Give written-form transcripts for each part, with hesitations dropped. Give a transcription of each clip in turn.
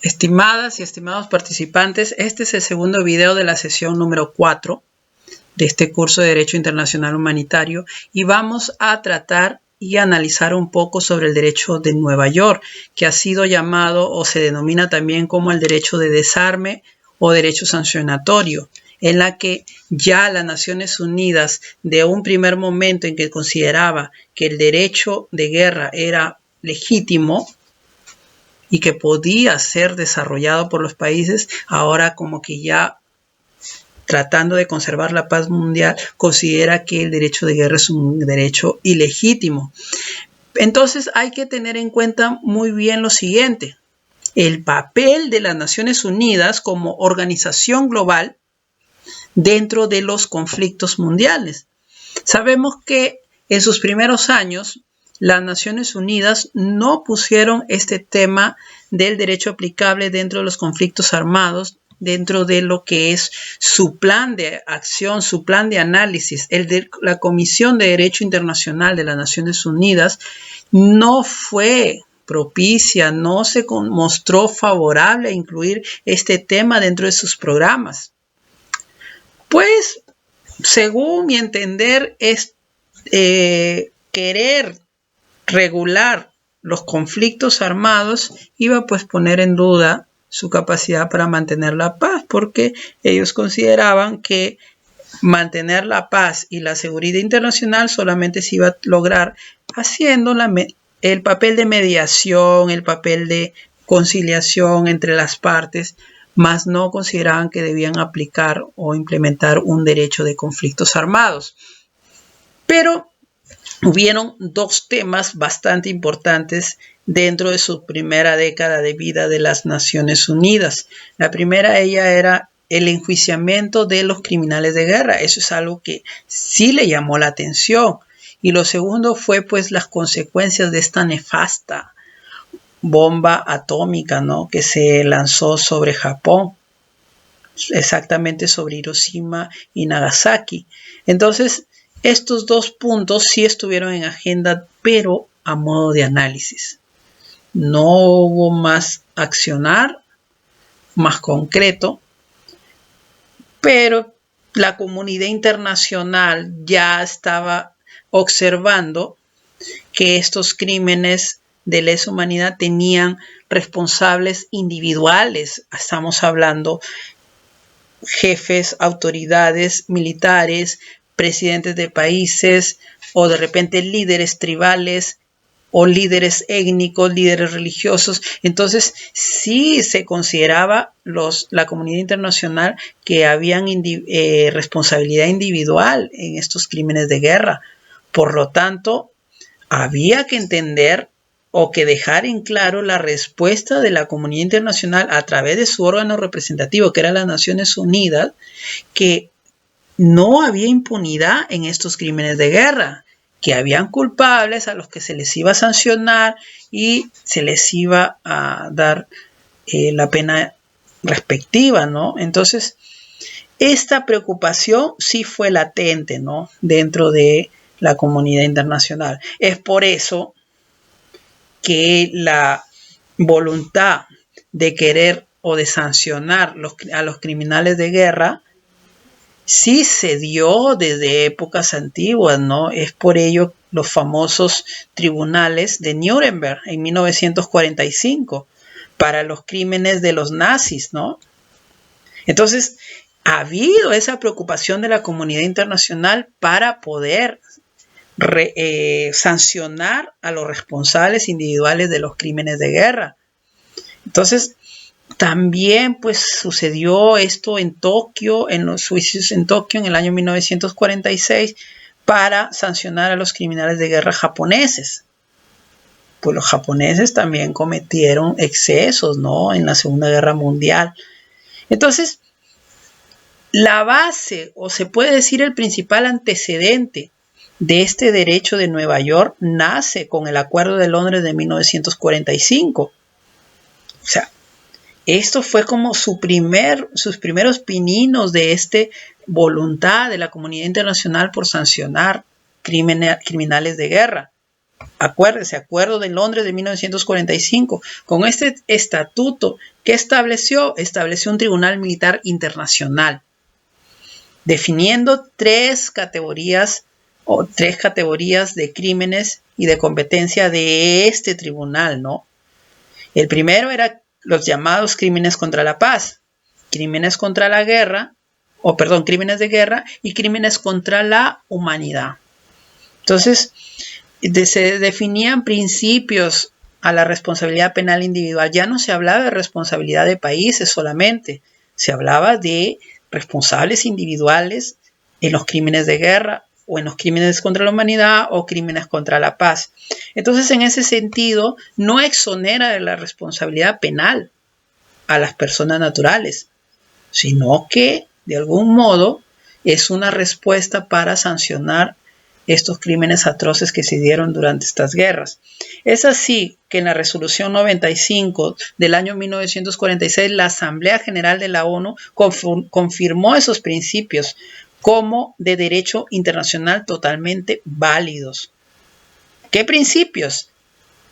Estimadas y estimados participantes, este es el segundo video de la sesión número 4 de este curso de Derecho Internacional Humanitario y vamos a tratar y analizar un poco sobre el derecho de Nueva York, que ha sido llamado o se denomina también como el derecho de desarme o derecho sancionatorio, en la que ya las Naciones Unidas, de un primer momento en que consideraba que el derecho de guerra era legítimo y que podía ser desarrollado por los países, ahora como que ya tratando de conservar la paz mundial, considera que el derecho de guerra es un derecho ilegítimo. Entonces hay que tener en cuenta muy bien lo siguiente: el papel de las Naciones Unidas como organización global dentro de los conflictos mundiales. Sabemos que en sus primeros años las Naciones Unidas no pusieron este tema del derecho aplicable dentro de los conflictos armados, dentro de lo que es su plan de acción, su plan de análisis. La Comisión de Derecho Internacional de las Naciones Unidas no fue propicia, no se mostró favorable a incluir este tema dentro de sus programas. Pues, según mi entender, es querer regular los conflictos armados iba pues poner en duda su capacidad para mantener la paz, porque ellos consideraban que mantener la paz y la seguridad internacional solamente se iba a lograr haciendo el papel de mediación, el papel de conciliación entre las partes, mas no consideraban que debían aplicar o implementar un derecho de conflictos armados. Pero hubieron dos temas bastante importantes dentro de su primera década de vida de las Naciones Unidas. La primera era el enjuiciamiento de los criminales de guerra. Eso es algo que sí le llamó la atención. Y lo segundo fue pues las consecuencias de esta nefasta bomba atómica, ¿no?, que se lanzó sobre Japón, exactamente sobre Hiroshima y Nagasaki. Entonces, estos dos puntos sí estuvieron en agenda, pero a modo de análisis. No hubo más accionar, más concreto, pero la comunidad internacional ya estaba observando que estos crímenes de lesa humanidad tenían responsables individuales. Estamos hablando jefes, autoridades militares, presidentes de países o de repente líderes tribales o líderes étnicos, líderes religiosos. Entonces sí se consideraba la comunidad internacional que habían responsabilidad individual en estos crímenes de guerra. Por lo tanto, había que entender o que dejar en claro la respuesta de la comunidad internacional a través de su órgano representativo, que era las Naciones Unidas, que no había impunidad en estos crímenes de guerra, que habían culpables a los que se les iba a sancionar y se les iba a dar la pena respectiva, ¿no? Entonces, esta preocupación sí fue latente, ¿no?, dentro de la comunidad internacional. Es por eso que la voluntad de querer o de sancionar a los criminales de guerra sí se dio desde épocas antiguas, ¿no? Es por ello los famosos tribunales de Nuremberg en 1945 para los crímenes de los nazis, ¿no? Entonces, ha habido esa preocupación de la comunidad internacional para poder sancionar a los responsables individuales de los crímenes de guerra. Entonces, también pues sucedió esto en Tokio, en los juicios en Tokio en el año 1946 para sancionar a los criminales de guerra japoneses. Pues los japoneses también cometieron excesos, ¿no?, en la Segunda Guerra Mundial. Entonces, la base, o se puede decir el principal antecedente de este derecho de Nueva York, nace con el Acuerdo de Londres de 1945. O sea, esto fue como sus primeros pininos de esta voluntad de la comunidad internacional por sancionar criminales de guerra. Acuérdese, Acuerdo de Londres de 1945. Con este estatuto, ¿qué estableció? Estableció un Tribunal Militar Internacional, definiendo tres categorías de crímenes y de competencia de este tribunal, ¿no? El primero era los llamados crímenes contra la paz, crímenes contra la guerra, crímenes de guerra y crímenes contra la humanidad. Entonces, se definían principios a la responsabilidad penal individual. Ya no se hablaba de responsabilidad de países solamente, se hablaba de responsables individuales en los crímenes de guerra o en los crímenes contra la humanidad o crímenes contra la paz. Entonces, en ese sentido, no exonera de la responsabilidad penal a las personas naturales, sino que, de algún modo, es una respuesta para sancionar estos crímenes atroces que se dieron durante estas guerras. Es así que en la resolución 95 del año 1946, la Asamblea General de la ONU confirmó esos principios como de derecho internacional totalmente válidos. ¿Qué principios?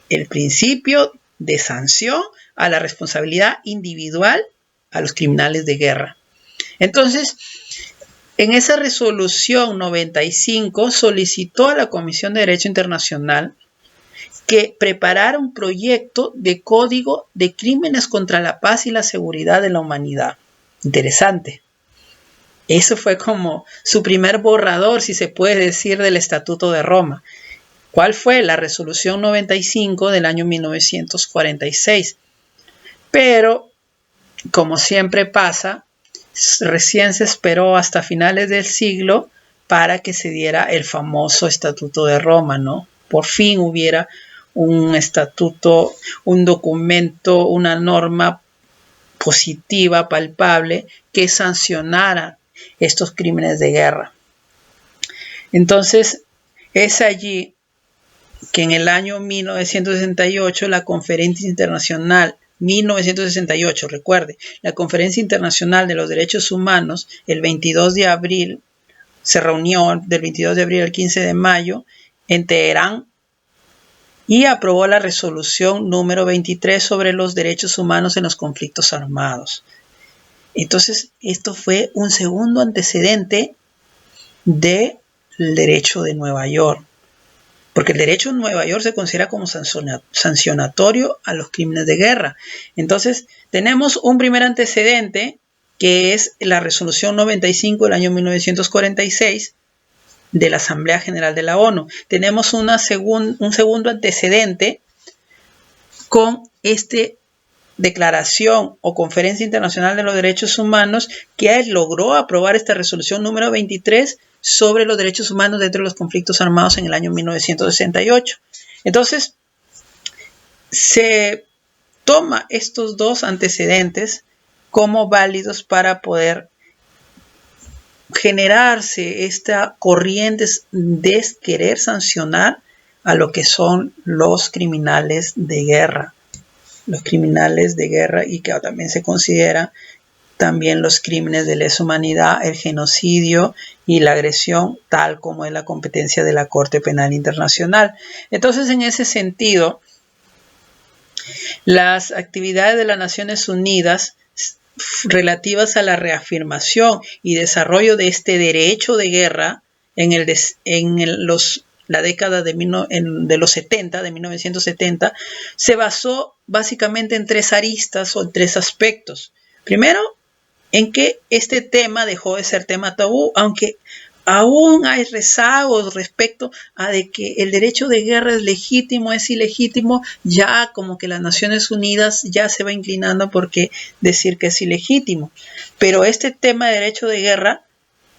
El principio de sanción a la responsabilidad individual a los criminales de guerra. Entonces, en esa resolución 95 solicitó a la Comisión de Derecho Internacional que preparara un proyecto de código de crímenes contra la paz y la seguridad de la humanidad. Interesante. Eso fue como su primer borrador, si se puede decir, del Estatuto de Roma. ¿Cuál fue? La resolución 95 del año 1946. Pero, como siempre pasa, recién se esperó hasta finales del siglo para que se diera el famoso Estatuto de Roma, ¿no? Por fin hubiera un estatuto, un documento, una norma positiva, palpable, que sancionara estos crímenes de guerra. Entonces, es allí que en el año 1968 la Conferencia Internacional 1968, recuerde, la Conferencia Internacional de los Derechos Humanos, el 22 de abril, se reunió del 22 de abril al 15 de mayo en Teherán y aprobó la resolución número 23 sobre los derechos humanos en los conflictos armados. Entonces, esto fue un segundo antecedente del derecho de Nueva York. Porque el derecho en Nueva York se considera como sancionatorio a los crímenes de guerra. Entonces, tenemos un primer antecedente, que es la resolución 95 del año 1946 de la Asamblea General de la ONU. Tenemos un segundo antecedente con esta declaración o Conferencia Internacional de los Derechos Humanos, que logró aprobar esta resolución número 23 sobre los derechos humanos dentro de los conflictos armados en el año 1968. Entonces, se toma estos dos antecedentes como válidos para poder generarse esta corriente de querer sancionar a lo que son los criminales de guerra. Los criminales de guerra, y que también se considera también los crímenes de lesa humanidad, el genocidio y la agresión, tal como es la competencia de la Corte Penal Internacional. Entonces, en ese sentido, las actividades de las Naciones Unidas relativas a la reafirmación y desarrollo de este derecho de guerra la década de los 70, de 1970, se basó básicamente en tres aristas o en tres aspectos. Primero, en que este tema dejó de ser tema tabú, aunque aún hay rezagos respecto a de que el derecho de guerra es legítimo, es ilegítimo, ya como que las Naciones Unidas ya se va inclinando por decir que es ilegítimo. Pero este tema de derecho de guerra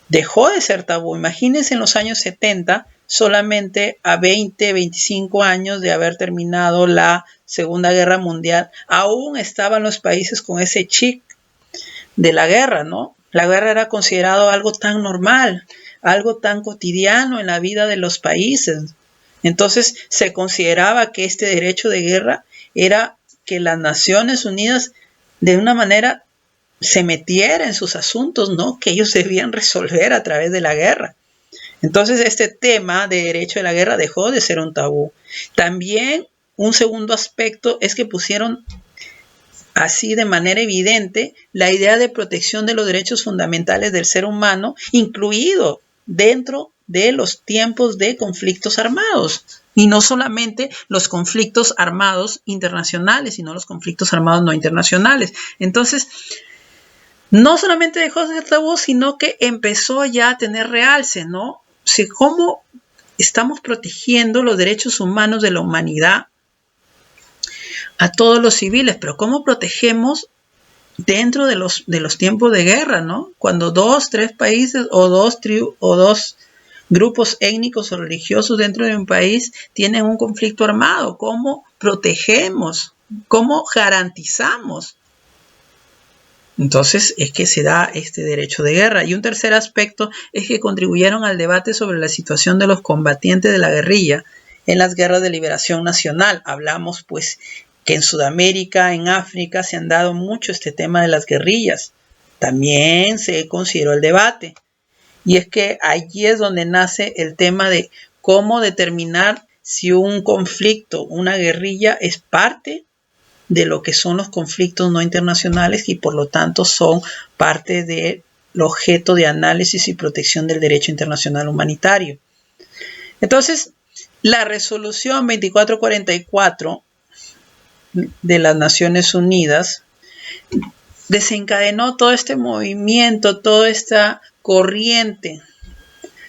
dejó de ser tabú. Imagínense en los años 70, solamente a 20, 25 años de haber terminado la Segunda Guerra Mundial, aún estaban los países con ese chip de la guerra, ¿no? La guerra era considerado algo tan normal, algo tan cotidiano en la vida de los países. Entonces se consideraba que este derecho de guerra era que las Naciones Unidas de una manera se metiera en sus asuntos, ¿no? Que ellos debían resolver a través de la guerra. Entonces este tema de derecho de la guerra dejó de ser un tabú. También un segundo aspecto es que pusieron así de manera evidente la idea de protección de los derechos fundamentales del ser humano, incluido dentro de los tiempos de conflictos armados. Y no solamente los conflictos armados internacionales, sino los conflictos armados no internacionales. Entonces, no solamente dejó de ser tabú, sino que empezó ya a tener realce, ¿no? O sea, ¿cómo estamos protegiendo los derechos humanos de la humanidad a todos los civiles? Pero ¿cómo protegemos dentro de los tiempos de guerra, ¿no? Cuando 2, 3 países o dos grupos étnicos o religiosos dentro de un país tienen un conflicto armado, ¿cómo protegemos? ¿Cómo garantizamos? Entonces es que se da este derecho de guerra. Y un tercer aspecto es que contribuyeron al debate sobre la situación de los combatientes de la guerrilla en las guerras de liberación nacional. Hablamos pues que en Sudamérica, en África se han dado mucho este tema de las guerrillas. También se consideró el debate. Y es que allí es donde nace el tema de cómo determinar si un conflicto, una guerrilla es parte de lo que son los conflictos no internacionales y por lo tanto son parte del objeto de análisis y protección del derecho internacional humanitario. Entonces, la resolución 2444 de las Naciones Unidas desencadenó todo este movimiento, toda esta corriente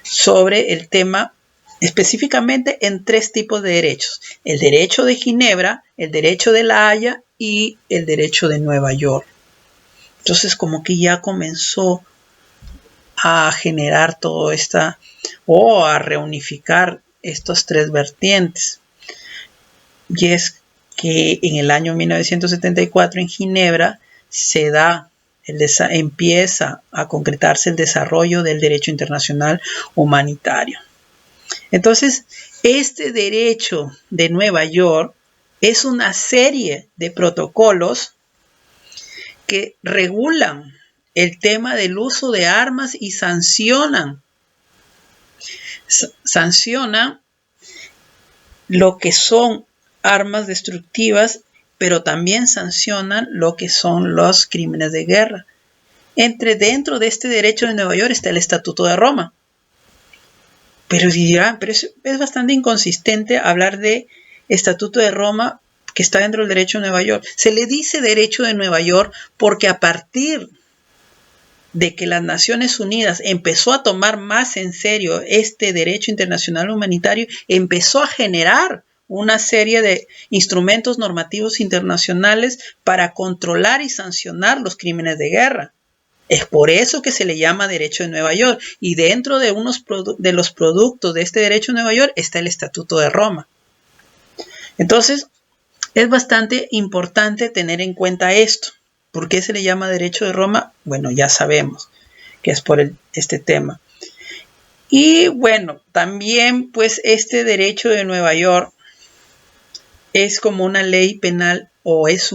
sobre el tema, específicamente en 3 tipos de derechos: el derecho de Ginebra, el derecho de La Haya y el derecho de Nueva York. Entonces como que ya comenzó a generar todo esta, o a reunificar estas 3 vertientes. Y es que en el año 1974 en Ginebra se da, empieza a concretarse el desarrollo del derecho internacional humanitario. Entonces, este derecho de Nueva York es una serie de protocolos que regulan el tema del uso de armas y sancionan lo que son armas destructivas, pero también sancionan lo que son los crímenes de guerra. Dentro de este derecho de Nueva York está el Estatuto de Roma. Pero dirán, pero es bastante inconsistente hablar de Estatuto de Roma que está dentro del derecho de Nueva York. Se le dice derecho de Nueva York porque a partir de que las Naciones Unidas empezó a tomar más en serio este derecho internacional humanitario, empezó a generar una serie de instrumentos normativos internacionales para controlar y sancionar los crímenes de guerra. Es por eso que se le llama derecho de Nueva York. Y dentro de de los productos de este derecho de Nueva York está el Estatuto de Roma. Entonces, es bastante importante tener en cuenta esto. ¿Por qué se le llama derecho de Roma? Bueno, ya sabemos que es por este tema. Y bueno, también pues este derecho de Nueva York es como una ley penal o es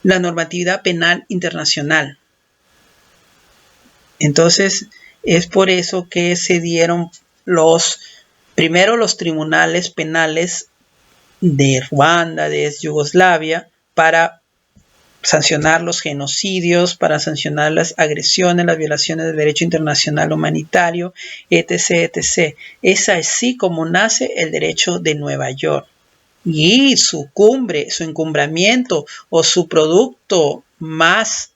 la normatividad penal internacional. Entonces, es por eso que se dieron primero los tribunales penales de Ruanda, de Yugoslavia, para sancionar los genocidios, para sancionar las agresiones, las violaciones del derecho internacional humanitario, etc., etc. Es así como nace el derecho de Nueva York. Y su cumbre, su encumbramiento o su producto más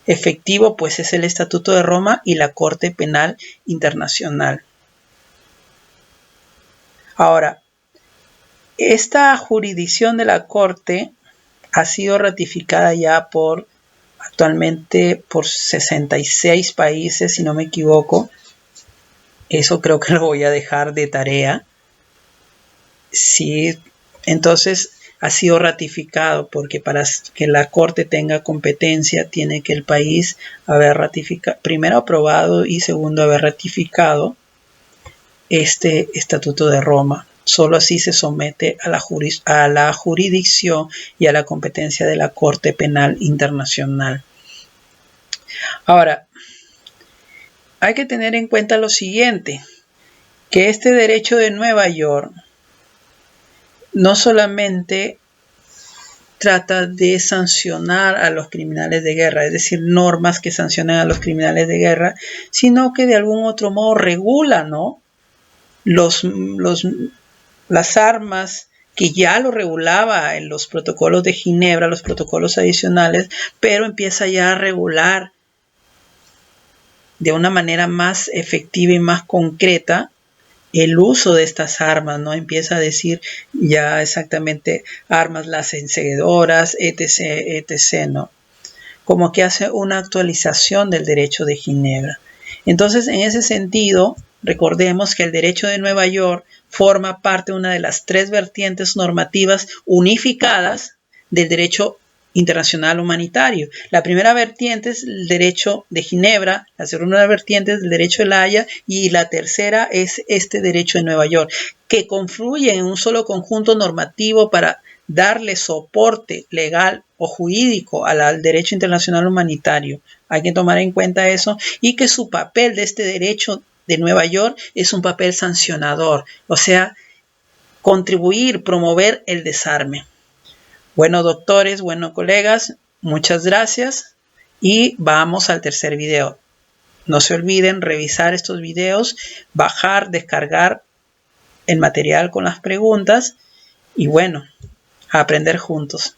efectivo pues es el Estatuto de Roma y la Corte Penal Internacional. Ahora, esta jurisdicción de la Corte ha sido ratificada ya actualmente por 66 países, si no me equivoco. Eso creo que lo voy a dejar de tarea. Sí, entonces ha sido ratificado porque para que la Corte tenga competencia tiene que el país haber ratificado, primero aprobado y segundo haber ratificado este Estatuto de Roma. Solo así se somete a la jurisdicción y a la competencia de la Corte Penal Internacional. Ahora, hay que tener en cuenta lo siguiente, que este derecho de Nueva York no solamente trata de sancionar a los criminales de guerra, es decir, normas que sancionan a los criminales de guerra, sino que de algún otro modo regula, ¿no? Las armas que ya lo regulaba en los protocolos de Ginebra, los protocolos adicionales, pero empieza ya a regular de una manera más efectiva y más concreta el uso de estas armas, ¿no? Empieza a decir ya exactamente armas lacenciadoras, etc., etc., ¿no? Como que hace una actualización del derecho de Ginebra. Entonces, en ese sentido, recordemos que el derecho de Nueva York forma parte de una de las 3 vertientes normativas unificadas del derecho internacional humanitario. La primera vertiente es el derecho de Ginebra, la segunda vertiente es el derecho de La Haya y la tercera es este derecho de Nueva York, que confluyen en un solo conjunto normativo para darle soporte legal o jurídico al derecho internacional humanitario. Hay que tomar en cuenta eso y que su papel de este derecho de Nueva York es un papel sancionador, o sea, contribuir, promover el desarme. Bueno, doctores, bueno, colegas, muchas gracias y vamos al tercer video. No se olviden revisar estos videos, bajar, descargar el material con las preguntas y bueno, a aprender juntos.